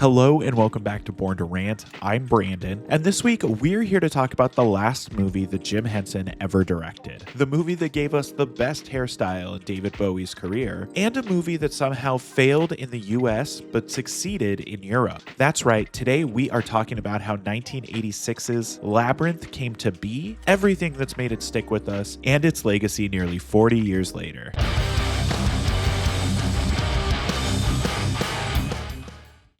Hello and welcome back to Born to Rant. I'm Brandon, and this week we're here to talk about the last movie that Jim Henson ever directed. The movie that gave us the best hairstyle in David Bowie's career, and a movie that somehow failed in the US but succeeded in Europe. That's right, today we are talking about how 1986's Labyrinth came to be, everything that's made it stick with us, and its legacy nearly 40 years later.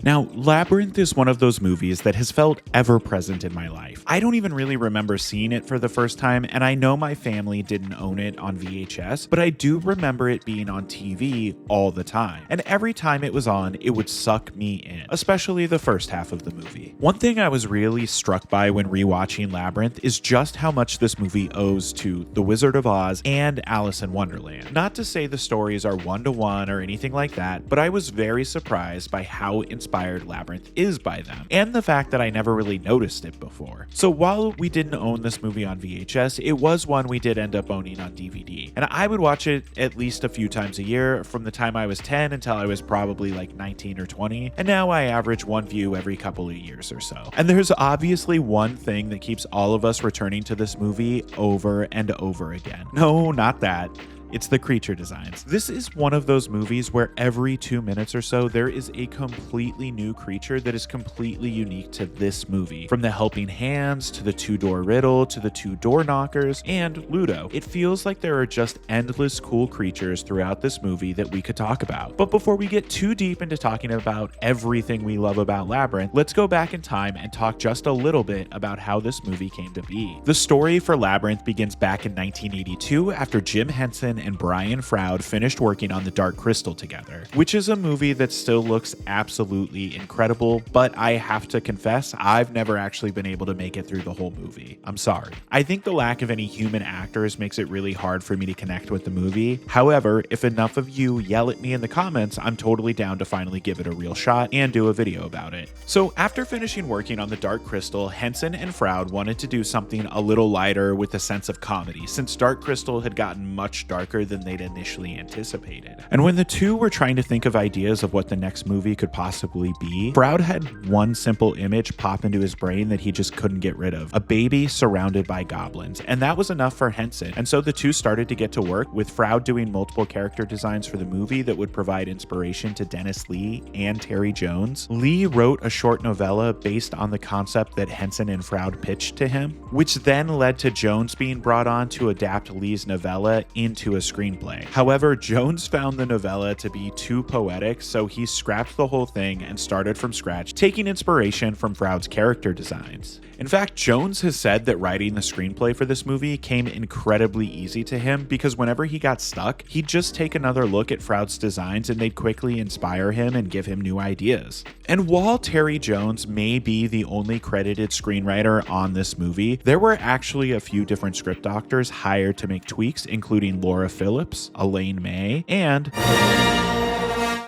Now, Labyrinth is one of those movies that has felt ever present in my life. I don't even really remember seeing it for the first time, and I know my family didn't own it on VHS, but I do remember it being on TV all the time. And every time it was on, it would suck me in, especially the first half of the movie. One thing I was really struck by when rewatching Labyrinth is just how much this movie owes to The Wizard of Oz and Alice in Wonderland. Not to say the stories are one-to-one or anything like that, but I was very surprised by how inspired Labyrinth is by them, and the fact that I never really noticed it before. So while we didn't own this movie on VHS, it was one we did end up owning on DVD, and I would watch it at least a few times a year from the time I was 10 until I was probably like 19 or 20, and now I average one view every couple of years or so. And there's obviously one thing that keeps all of us returning to this movie over and over again. No, not that. It's the creature designs. This is one of those movies where every 2 minutes or so, there is a completely new creature that is completely unique to this movie. From the helping hands, to the two-door riddle, to the two door knockers, and Ludo. It feels like there are just endless cool creatures throughout this movie that we could talk about. But before we get too deep into talking about everything we love about Labyrinth, let's go back in time and talk just a little bit about how this movie came to be. The story for Labyrinth begins back in 1982 after Jim Henson and Brian Froud finished working on The Dark Crystal together, which is a movie that still looks absolutely incredible, but I have to confess, I've never actually been able to make it through the whole movie. I'm sorry. I think the lack of any human actors makes it really hard for me to connect with the movie. However, if enough of you yell at me in the comments, I'm totally down to finally give it a real shot and do a video about it. So after finishing working on The Dark Crystal, Henson and Froud wanted to do something a little lighter with a sense of comedy, since Dark Crystal had gotten much darker than they'd initially anticipated. And when the two were trying to think of ideas of what the next movie could possibly be, Froud had one simple image pop into his brain that he just couldn't get rid of: a baby surrounded by goblins. And that was enough for Henson. And so the two started to get to work, with Froud doing multiple character designs for the movie that would provide inspiration to Dennis Lee and Terry Jones. Lee wrote a short novella based on the concept that Henson and Froud pitched to him, which then led to Jones being brought on to adapt Lee's novella into a screenplay. However, Jones found the novella to be too poetic, so he scrapped the whole thing and started from scratch, taking inspiration from Froud's character designs. In fact, Jones has said that writing the screenplay for this movie came incredibly easy to him because whenever he got stuck, he'd just take another look at Froud's designs and they'd quickly inspire him and give him new ideas. And while Terry Jones may be the only credited screenwriter on this movie, there were actually a few different script doctors hired to make tweaks, including Laura Phillips, Elaine May, and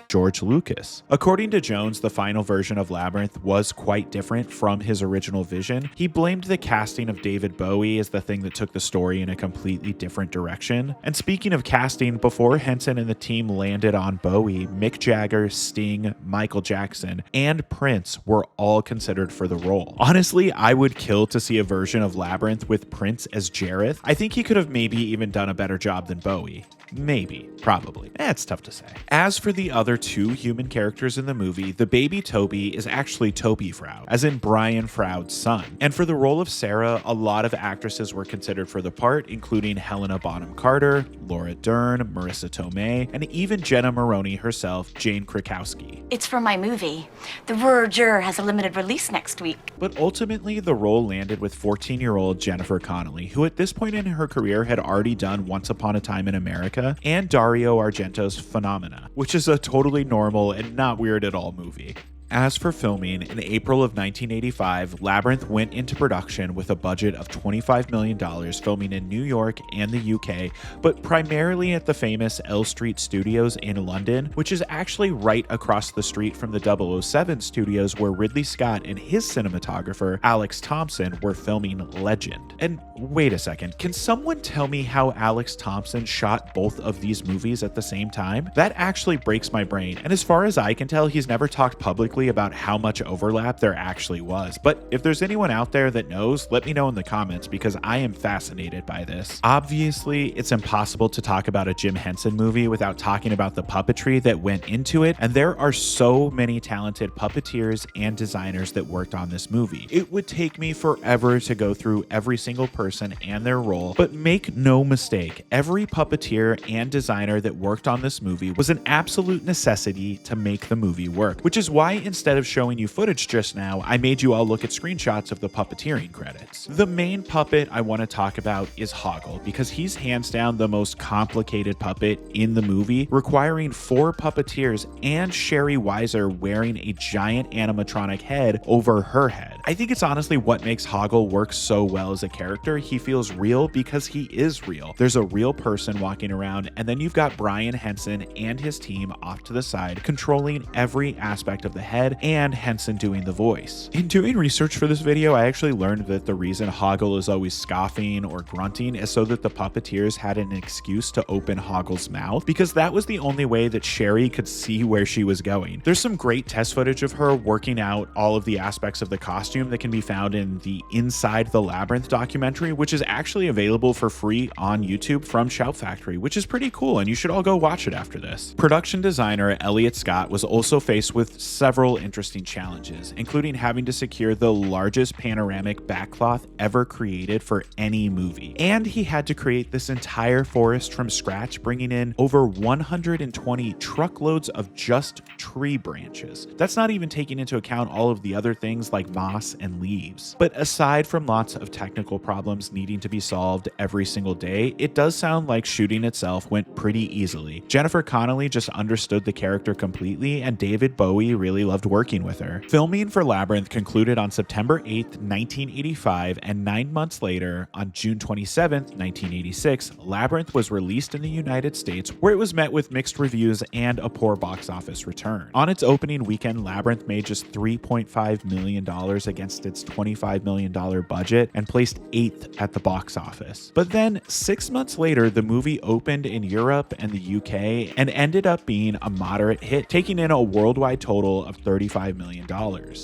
George Lucas. According to Jones, the final version of Labyrinth was quite different from his original vision. He blamed the casting of David Bowie as the thing that took the story in a completely different direction. And speaking of casting, before Henson and the team landed on Bowie, Mick Jagger, Sting, Michael Jackson, and Prince were all considered for the role. Honestly, I would kill to see a version of Labyrinth with Prince as Jareth. I think he could have maybe even done a better job than Bowie. Maybe. Probably. It's tough to say. As for the other two human characters in the movie, the baby Toby is actually Toby Froud, as in Brian Froud's son. And for the role of Sarah, a lot of actresses were considered for the part, including Helena Bonham Carter, Laura Dern, Marissa Tomei, and even Jenna Maroney herself, Jane Krakowski. It's for my movie. The Verger has a limited release next week. But ultimately, the role landed with 14-year-old Jennifer Connelly, who at this point in her career had already done Once Upon a Time in America and Dario Argento's Phenomena, which is a totally normal and not weird at all movie. As for filming, in April of 1985, Labyrinth went into production with a budget of $25 million, filming in New York and the UK, but primarily at the famous L Street Studios in London, which is actually right across the street from the 007 studios where Ridley Scott and his cinematographer, Alex Thompson, were filming Legend. And wait a second, can someone tell me how Alex Thompson shot both of these movies at the same time? That actually breaks my brain, and as far as I can tell, he's never talked publicly specifically about how much overlap there actually was. But if there's anyone out there that knows, let me know in the comments because I am fascinated by this. Obviously, it's impossible to talk about a Jim Henson movie without talking about the puppetry that went into it, and there are so many talented puppeteers and designers that worked on this movie. It would take me forever to go through every single person and their role, but make no mistake, every puppeteer and designer that worked on this movie was an absolute necessity to make the movie work, which is why instead of showing you footage just now, I made you all look at screenshots of the puppeteering credits. The main puppet I want to talk about is Hoggle, because he's hands down the most complicated puppet in the movie, requiring 4 puppeteers and Sherry Weiser wearing a giant animatronic head over her head. I think it's honestly what makes Hoggle work so well as a character. He feels real because he is real. There's a real person walking around, and then you've got Brian Henson and his team off to the side controlling every aspect of the head, and Henson doing the voice. In doing research for this video, I actually learned that the reason Hoggle is always scoffing or grunting is so that the puppeteers had an excuse to open Hoggle's mouth, because that was the only way that Sherry could see where she was going. There's some great test footage of her working out all of the aspects of the costume that can be found in the Inside the Labyrinth documentary, which is actually available for free on YouTube from Shout Factory, which is pretty cool, and you should all go watch it after this. Production designer Elliot Scott was also faced with several interesting challenges, including having to secure the largest panoramic backcloth ever created for any movie. And he had to create this entire forest from scratch, bringing in over 120 truckloads of just tree branches. That's not even taking into account all of the other things like moss and leaves. But aside from lots of technical problems needing to be solved every single day, it does sound like shooting itself went pretty easily. Jennifer Connelly just understood the character completely, and David Bowie really loved working with her. Filming for Labyrinth concluded on September 8th, 1985, and 9 months later, on June 27th, 1986, Labyrinth was released in the United States, where it was met with mixed reviews and a poor box office return. On its opening weekend, Labyrinth made just $3.5 million against its $25 million budget and placed 8th at the box office. But then, 6 months later, the movie opened in Europe and the UK and ended up being a moderate hit, taking in a worldwide total of $35 million,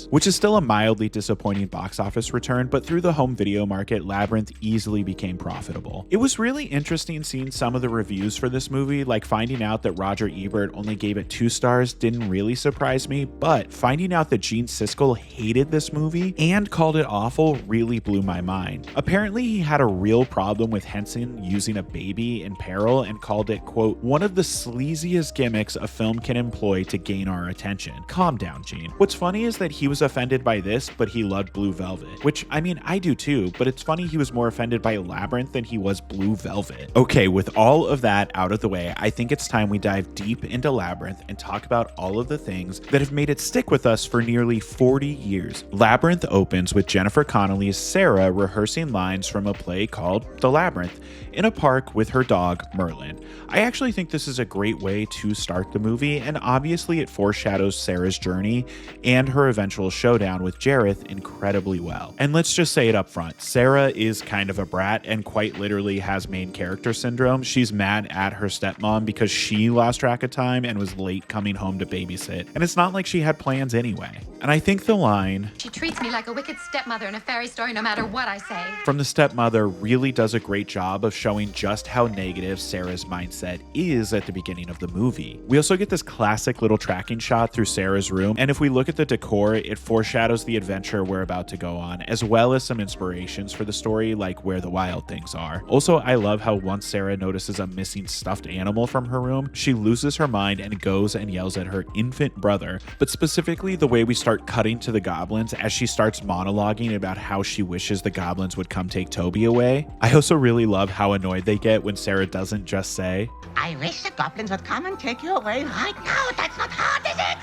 which is still a mildly disappointing box office return, but through the home video market, Labyrinth easily became profitable. It was really interesting seeing some of the reviews for this movie, like finding out that Roger Ebert only gave it 2 stars didn't really surprise me, but finding out that Gene Siskel hated this movie and called it awful really blew my mind. Apparently, he had a real problem with Henson using a baby in peril and called it, quote, one of the sleaziest gimmicks a film can employ to gain our attention. Calm down, Gene. What's funny is that he was offended by this, but he loved Blue Velvet, which, I mean, I do too, but it's funny he was more offended by Labyrinth than he was Blue Velvet. Okay, with all of that out of the way, I think it's time we dive deep into Labyrinth and talk about all of the things that have made it stick with us for nearly 40 years. Labyrinth opens with Jennifer Connelly's Sarah rehearsing lines from a play called The Labyrinth in a park with her dog, Merlin. I actually think this is a great way to start the movie, and obviously it foreshadows Sarah's journey and her eventual showdown with Jareth incredibly well. And let's just say it up front, Sarah is kind of a brat and quite literally has main character syndrome. She's mad at her stepmom because she lost track of time and was late coming home to babysit, and it's not like she had plans anyway. And I think the line, "She treats me like a wicked stepmother in a fairy story no matter what I say," from the stepmother really does a great job of showing just how negative Sarah's mindset is at the beginning of the movie. We also get this classic little tracking shot through Sarah's room, and if we look at the decor, it foreshadows the adventure we're about to go on, as well as some inspirations for the story, like Where the Wild Things Are. Also, I love how once Sarah notices a missing stuffed animal from her room, she loses her mind and goes and yells at her infant brother, but specifically the way we start cutting to the goblins as she starts monologuing about how she wishes the goblins would come take Toby away. I also really love how annoyed they get when Sarah doesn't just say, "I wish the goblins would come and take you away right now. That's not hard, is it?"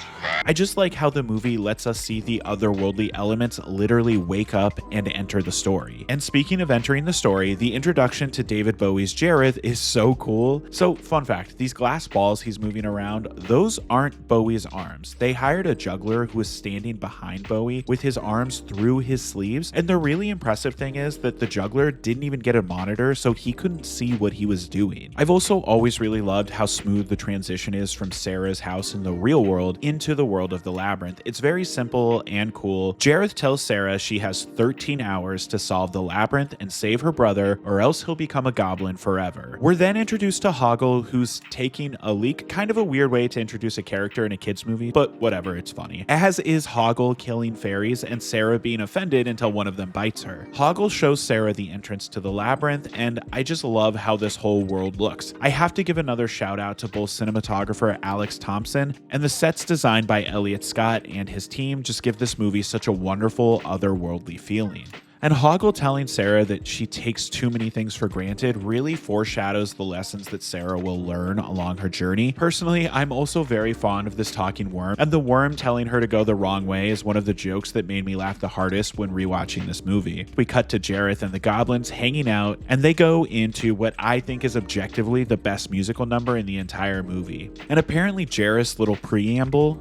I just like how the movie lets us see the otherworldly elements literally wake up and enter the story. And speaking of entering the story, the introduction to David Bowie's Jareth is so cool. So, fun fact, these glass balls he's moving around, those aren't Bowie's arms. They hired a juggler who was standing behind Bowie with his arms through his sleeves, and the really impressive thing is that the juggler didn't even get a monitor, so he couldn't see what he was doing. I've also always really loved how smooth the transition is from Sarah's house in the real world into the world world of the Labyrinth. It's very simple and cool. Jareth tells Sarah she has 13 hours to solve the Labyrinth and save her brother, or else he'll become a goblin forever. We're then introduced to Hoggle, who's taking a leak, kind of a weird way to introduce a character in a kid's movie, but whatever, it's funny. As is Hoggle killing fairies and Sarah being offended until one of them bites her. Hoggle shows Sarah the entrance to the Labyrinth, and I just love how this whole world looks. I have to give another shout out to both cinematographer Alex Thompson and the sets designed by Elliot Scott and his team just give this movie such a wonderful otherworldly feeling. And Hoggle telling Sarah that she takes too many things for granted really foreshadows the lessons that Sarah will learn along her journey. Personally, I'm also very fond of this talking worm, and the worm telling her to go the wrong way is one of the jokes that made me laugh the hardest when rewatching this movie. We cut to Jareth and the goblins hanging out, and they go into what I think is objectively the best musical number in the entire movie. And apparently Jareth's little preamble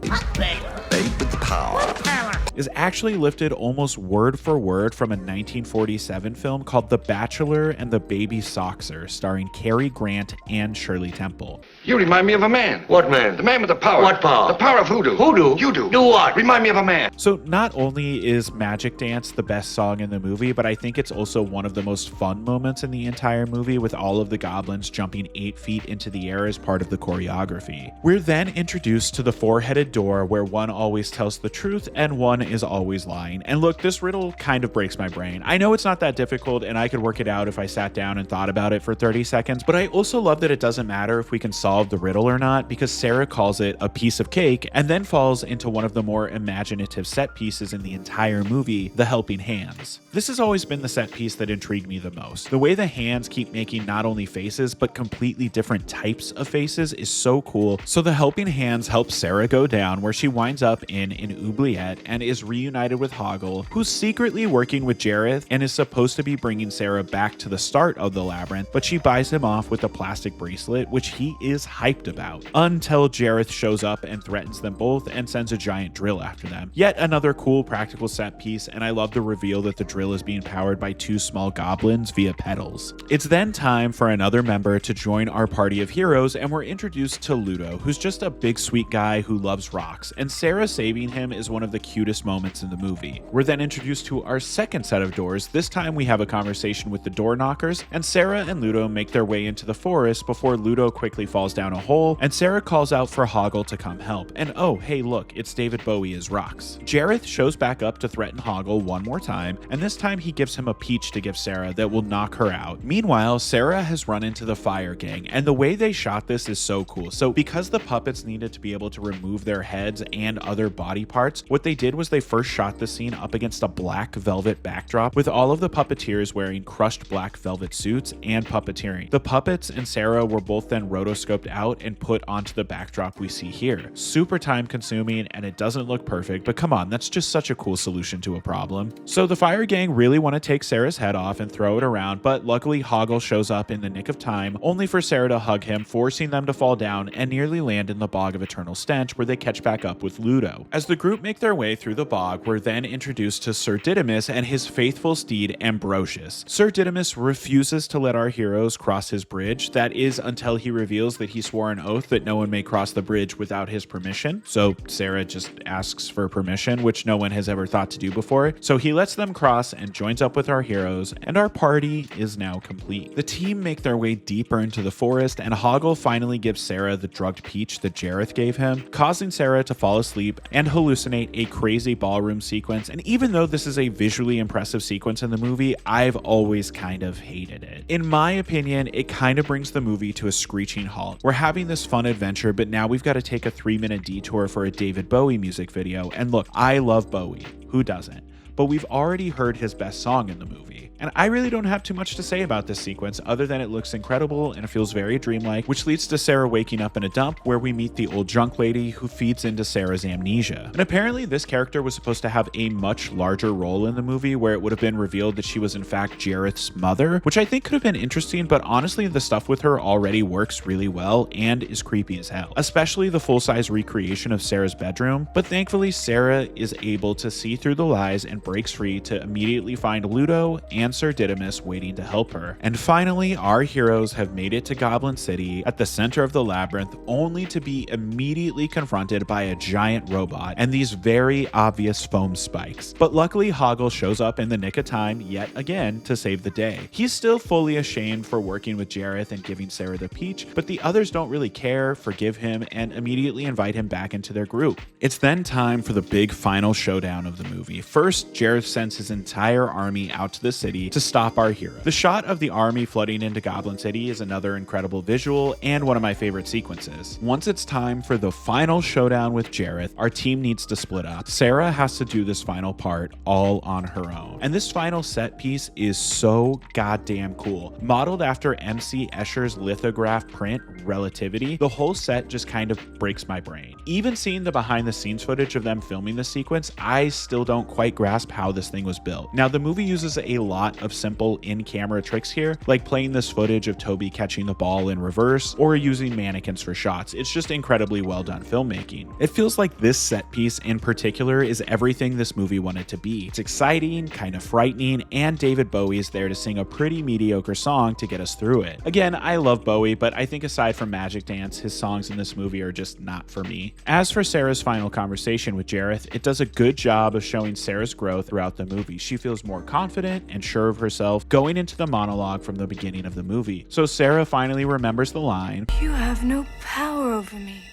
is actually lifted almost word for word from a 1947 film called The Bachelor and the Baby Soxer, starring Cary Grant and Shirley Temple. You remind me of a man. What man? The man with the power. What power? The power of hoodoo. Hoodoo? You do. Do what? Remind me of a man. So not only is Magic Dance the best song in the movie, but I think it's also one of the most fun moments in the entire movie, with all of the goblins jumping 8 feet into the air as part of the choreography. We're then introduced to the four-headed door, where one always tells the truth and one is always lying. And look, this riddle kind of breaks my brain. I know it's not that difficult and I could work it out if I sat down and thought about it for 30 seconds, but I also love that it doesn't matter if we can solve the riddle or not, because Sarah calls it a piece of cake and then falls into one of the more imaginative set pieces in the entire movie, the helping hands. This has always been the set piece that intrigued me the most. The way the hands keep making not only faces, but completely different types of faces is so cool. So the helping hands help Sarah go down, where she winds up in an oubliette and is reunited with Hoggle, who's secretly working with Jareth and is supposed to be bringing Sarah back to the start of the Labyrinth, but she buys him off with a plastic bracelet, which he is hyped about, until Jareth shows up and threatens them both and sends a giant drill after them. Yet another cool practical set piece, and I love the reveal that the drill is being powered by 2 small goblins via pedals. It's then time for another member to join our party of heroes, and we're introduced to Ludo, who's just a big sweet guy who loves rocks, and Sarah saving him is one of the cutest moments in the movie. We're then introduced to our second set of doors. This time we have a conversation with the door knockers, and Sarah and Ludo make their way into the forest before Ludo quickly falls down a hole, and Sarah calls out for Hoggle to come help. And oh, hey look, it's David Bowie as rocks. Jareth shows back up to threaten Hoggle one more time, and this time he gives him a peach to give Sarah that will knock her out. Meanwhile, Sarah has run into the fire gang, and the way they shot this is so cool. So because the puppets needed to be able to remove their heads and other body parts, what they did was they first shot the scene up against a black velvet backdrop with all of the puppeteers wearing crushed black velvet suits and puppeteering. The puppets and Sarah were both then rotoscoped out and put onto the backdrop we see here. Super time consuming and it doesn't look perfect, but come on, that's just such a cool solution to a problem. So the fire gang really want to take Sarah's head off and throw it around, but luckily Hoggle shows up in the nick of time, only for Sarah to hug him, forcing them to fall down and nearly land in the bog of eternal stench, where they catch back up with Ludo. As the group make their way through the bog, we're then introduced to Sir Didymus and his faithful steed Ambrosius. Sir Didymus refuses to let our heroes cross his bridge, that is until he reveals that he swore an oath that no one may cross the bridge without his permission. So Sarah just asks for permission, which no one has ever thought to do before. So he lets them cross and joins up with our heroes, and our party is now complete. The team make their way deeper into the forest, and Hoggle finally gives Sarah the drugged peach that Jareth gave him, causing Sarah to fall asleep and hallucinate a crazy ballroom sequence. And even though this is a visually impressive sequence in the movie, I've always kind of hated it. In my opinion, it kind of brings the movie to a screeching halt. We're having this fun adventure, but now we've got to take a 3-minute detour for a David Bowie music video. And look, I love Bowie. Who doesn't? But we've already heard his best song in the movie. And I really don't have too much to say about this sequence other than it looks incredible and it feels very dreamlike, which leads to Sarah waking up in a dump where we meet the old drunk lady who feeds into Sarah's amnesia. And apparently this character was supposed to have a much larger role in the movie, where it would have been revealed that she was in fact Jareth's mother, which I think could have been interesting, but honestly the stuff with her already works really well and is creepy as hell, especially the full-size recreation of Sarah's bedroom. But thankfully Sarah is able to see through the lies and breaks free to immediately find Ludo and Sir Didymus waiting to help her. And finally, our heroes have made it to Goblin City at the center of the labyrinth, only to be immediately confronted by a giant robot and these very obvious foam spikes. But luckily, Hoggle shows up in the nick of time yet again to save the day. He's still fully ashamed for working with Jareth and giving Sarah the peach, but the others don't really care, forgive him, and immediately invite him back into their group. It's then time for the big final showdown of the movie. First, Jareth sends his entire army out to the city to stop our hero. The shot of the army flooding into Goblin City is another incredible visual and one of my favorite sequences. Once it's time for the final showdown with Jareth, our team needs to split up. Sarah has to do this final part all on her own. And this final set piece is so goddamn cool. Modeled after MC Escher's lithograph print, Relativity, the whole set just kind of breaks my brain. Even seeing the behind the scenes footage of them filming this sequence, I still don't quite grasp how this thing was built. Now, the movie uses a lot of simple in-camera tricks here, like playing this footage of Toby catching the ball in reverse or using mannequins for shots. It's just incredibly well done filmmaking. It feels like this set piece in particular is everything this movie wanted to be. It's exciting, kind of frightening, and David Bowie is there to sing a pretty mediocre song to get us through it. Again, I love Bowie, but I think aside from Magic Dance, his songs in this movie are just not for me. As for Sarah's final conversation with Jareth, it does a good job of showing Sarah's growth throughout the movie. She feels more confident and sure of herself going into the monologue from the beginning of the movie. So Sarah finally remembers the line, You have no power over me.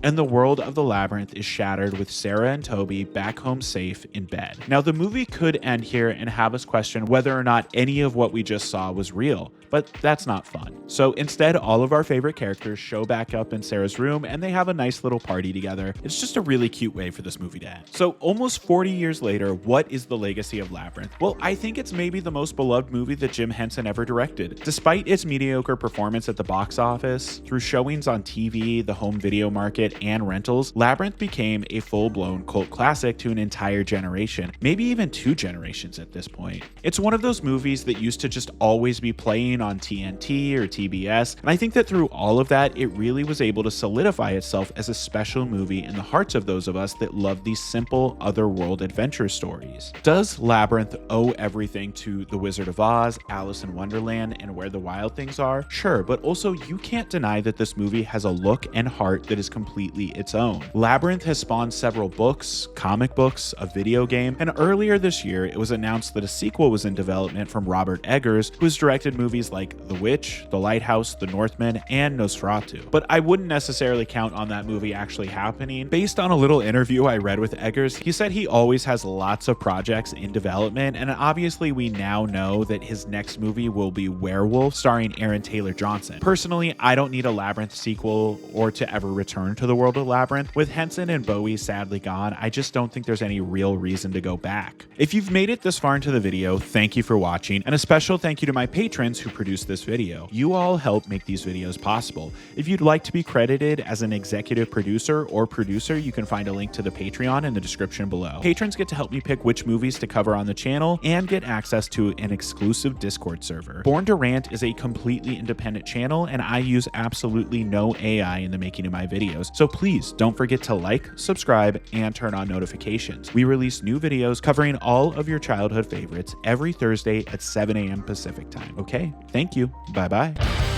and the world of the labyrinth is shattered with Sarah and Toby back home safe in bed. Now, the movie could end here and have us question whether or not any of what we just saw was real, but that's not fun. So instead, all of our favorite characters show back up in Sarah's room and they have a nice little party together. It's just a really cute way for this movie to end. So almost 40 years later, what is the legacy of Labyrinth? Well, I think it's maybe the most beloved movie that Jim Henson ever directed. Despite its mediocre performance at the box office, through showings on TV, the home video market, and rentals, Labyrinth became a full-blown cult classic to an entire generation, maybe even 2 generations at this point. It's one of those movies that used to just always be playing on TNT or TBS, and I think that through all of that, it really was able to solidify itself as a special movie in the hearts of those of us that love these simple, otherworld adventure stories. Does Labyrinth owe everything to The Wizard of Oz, Alice in Wonderland, and Where the Wild Things Are? Sure, but also you can't deny that this movie has a look and heart that is completely its own. Labyrinth has spawned several books, comic books, a video game, and earlier this year, it was announced that a sequel was in development from Robert Eggers, who has directed movies like The Witch, The Lighthouse, The Northman, and Nosferatu. But I wouldn't necessarily count on that movie actually happening. Based on a little interview I read with Eggers, he said he always has lots of projects in development, and obviously we now know that his next movie will be Werewolf, starring Aaron Taylor Johnson. Personally, I don't need a Labyrinth sequel or to ever return to the world of Labyrinth. With Henson and Bowie sadly gone, I just don't think there's any real reason to go back. If you've made it this far into the video, thank you for watching, and a special thank you to my patrons who produced this video. You all help make these videos possible. If you'd like to be credited as an executive producer or producer, you can find a link to the Patreon in the description below. Patrons get to help me pick which movies to cover on the channel and get access to an exclusive Discord server. Born to Rant is a completely independent channel, and I use absolutely no AI in the making of my videos, so please don't forget to like, subscribe, and turn on notifications. We release new videos covering all of your childhood favorites every Thursday at 7 a.m. Pacific time. Okay, thank you. Bye-bye.